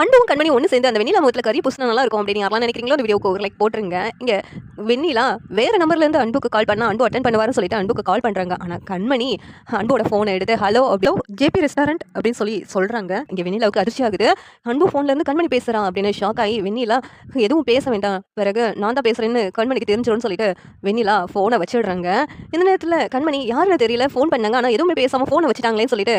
அன்பும் கண்மணி ஒன்று சேர்ந்து அந்த வெண்ணிலா முகத்தில் கறி பூசினா நல்லா இருக்கும் அப்படின்னு யாரெல்லாம் நினைக்கிறீங்களோ அந்த வீடியோக்கு ஒரு லைக் போட்டுருங்க. இங்கே வெண்ணிலா வேறு நம்பர்லேருந்து அன்புக்கு கால் பண்ணால் அன்பு அட்டன் பண்ணுவாருன்னு சொல்லிட்டு அன்புக்கு கால் பண்ணுறாங்க. ஆனால் கண்மணி அன்போட ஃபோனை எடுத்து ஹலோ அப்படியோ ஜேபி ரெஸ்டாரண்ட் அப்படின்னு சொல்கிறாங்க. இங்கே வெண்ணிலாவுக்கு அதிர்ச்சி ஆகுது. அன்பு ஃபோன்லேருந்து கண்மணி பேசுகிறான் அப்படின்னு ஷாக் ஆகி வெண்ணிலா எதுவும் பேச வேண்டாம், பிறகு நான் தான் பேசுகிறேன்னு கண்மணிக்கு தெரிஞ்சிடும்னு சொல்லிட்டு வெண்ணிலா ஃபோனை வச்சிடுறாங்க. இந்த நேரத்தில் கண்மணி யாருன்னு தெரியல ஃபோன் பண்ணாங்க, ஆனால் எதுவுமே பேசாமல் ஃபோனை வச்சுட்டாங்களேன்னு சொல்லிட்டு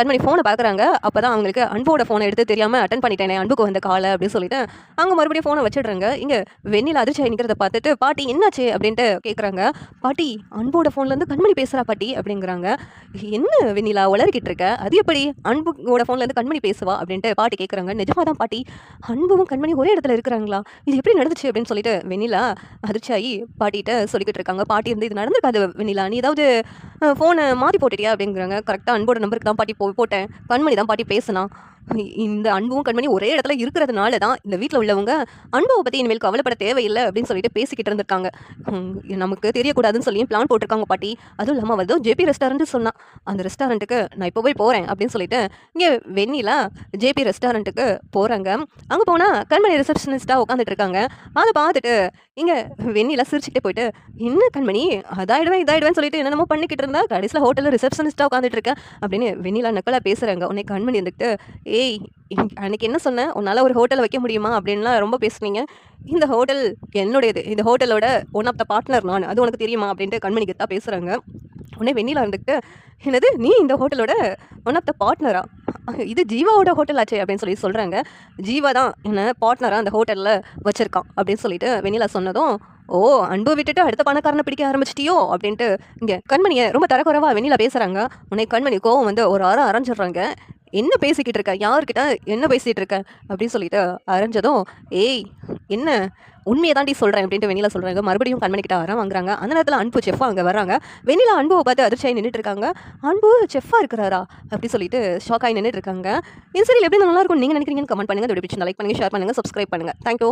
கண்மணி ஃபோனை பார்க்குறாங்க. அப்போ தான் அவங்களுக்கு அன்போட ஃபோனை எடுத்து தெரியாமல் அட்டன் பண்ணிட்டேனே அன்புக்கு வந்த காலை அப்படின்னு சொல்லிட்டு அவங்க மறுபடியும் ஃபோனை வச்சிடுறாங்க. இங்கே வெண்ணிலா அதிர்ச்சி நிற்கிறத பார்த்துட்டு பாட்டி என்னாச்சு அப்படின்ட்டு கேட்குறாங்க. பாட்டி அன்போட ஃபோன்லேருந்து கண்மணி பேசுகிறா பாட்டி அப்படிங்கிறாங்க. என்ன வெண்ணிலா உளறிக்கிட்டு இருக்க, அது எப்படி அன்புவோட ஃபோன்லேருந்து கண்மணி பேசுவா அப்படின்ட்டு பாட்டி கேட்குறாங்க. நிஜமா தான் பாட்டி, அன்பும் கண்மணி ஒரே இடத்துல இருக்கிறாங்களா, இது எப்படி நடந்துச்சு அப்படின்னு சொல்லிட்டு வெண்ணிலா அதிர்ச்சியாகி பாட்டிகிட்ட சொல்லிக்கிட்டு இருக்காங்க. பாட்டி இருந்து இது நடந்திருக்காது வெண்ணிலா, நீ ஏதாவது ஃபோனை மாற்றி போட்டுட்டியா அப்படிங்கிறாங்க. கரெக்டாக அன்போட நம்பருக்கு தான் பாட்டி போட்டேன், கண்மணி தான் பாட்டி பேசுனா. இந்த அன்பும் கண்மணி ஒரே இடத்துல இருக்கிறதுனால தான் இந்த வீட்டில் உள்ளவங்க அன்புவை பற்றி இனிமேல் கவலைப்பட தேவையில்லை அப்படின்னு சொல்லிட்டு பேசிக்கிட்டு இருந்திருக்காங்க. நமக்கு தெரியக்கூடாதுன்னு சொல்லி பிளான் போட்டிருக்காங்க பாட்டி. அதுவும் இல்லாமல் வந்து ஜேபி ரெஸ்டாரண்ட் சொன்னான், அந்த ரெஸ்டாரண்ட்டுக்கு நான் இப்போ போய் போகிறேன் அப்படின்னு சொல்லிட்டு இங்கே வெண்ணிலா ஜேபி ரெஸ்டாரண்ட்டுக்கு போகிறாங்க. அங்கே போனால் கண்மணி ரிசப்ஷனிஸ்ட்டாக உட்காந்துட்டு இருக்காங்க. அதை பார்த்துட்டு இங்கே வெண்ணிலா சிரிச்சுக்கிட்டே போயிட்டு, என்ன கண்மணி இதாயிடுவேன்னு சொல்லிட்டு என்னென்னமோ பண்ணிக்கிட்டு இருந்தா கடைசியில் ஹோட்டலில் ரிசப்ஷனிஸ்ட்டாக உட்காந்துட்டு இருக்கேன் அப்படின்னு வெண்ணிலா நக்கலாக பேசுகிறாங்க. உன்னை கண்மணி இருந்துக்கிட்டு, ஏய் அன்னைக்கு என்ன சொன்னேன், உன்னால் ஒரு ஹோட்டல் வைக்க முடியுமா அப்படின்லாம் ரொம்ப பேசுனீங்க, இந்த ஹோட்டல் என்னுடையது, இந்த ஹோட்டலோட ஒன் ஆஃப் த பார்ட்னர் நான், அது உனக்கு தெரியுமா அப்படின்ட்டு கண்மணிக்கு தான் பேசுகிறாங்க. உடனே வெண்ணிலா இருந்துக்கிட்டு, என்னது நீ இந்த ஹோட்டலோட ஒன் ஆஃப் த பார்ட்னரா, இது ஜீவாவோட ஹோட்டல் ஆச்சு அப்படின்னு சொல்லி சொல்கிறாங்க. ஜீவா தான் என்ன பார்ட்னராக அந்த ஹோட்டலில் வச்சுருக்கான் அப்படின்னு சொல்லிட்டு வெண்ணிலா சொன்னதும், ஓ அன்பு விட்டுட்டு அடுத்த பணக்காரனை பிடிக்க ஆரம்பிச்சிட்டியோ அப்படின்ட்டு இங்கே கண்மணியை ரொம்ப தரக்குறைவா வெண்ணிலா பேசுகிறாங்க. உன்னை கண்மணி கோவம் வந்து ஒரு அரைஞ்சிடுறாங்க. என்ன பேசிக்கிட்டு இருக்க, யார்கிட்ட என்ன பேசிகிட்டு இருக்க அப்படின்னு சொல்லிட்டு அரைஞ்சதும், ஏய் என்ன உண்மையை தாண்டி சொல்கிறேன் அப்படின்ட்டு வெண்ணிலா சொல்கிறாங்க. மறுபடியும் கண்மணி கிட்ட வாங்குறாங்க. அந்த நேரத்தில் அன்பு செஃப்பாக அங்கே வர்றாங்க. வெண்ணிலா அன்புவை பார்த்து அதிர்ச்சியாகி நின்றுட்டு இருக்காங்க. அன்பு செஃப்பாக இருக்கிறாரா அப்படி சொல்லிட்டு ஷாக்காகி நின்றுட்டு இருக்காங்க. இது சரி எப்படி நல்லா இருக்கும் நீங்கள் நினைக்கிறீங்கன்னு கமெண்ட் பண்ணுங்கள். இந்த வீடியோ லைக் பண்ணுங்கள், ஷேர் பண்ணுங்கள், சப்ஸ்கிரைப் பண்ணுங்கள். தேங்க்யூ.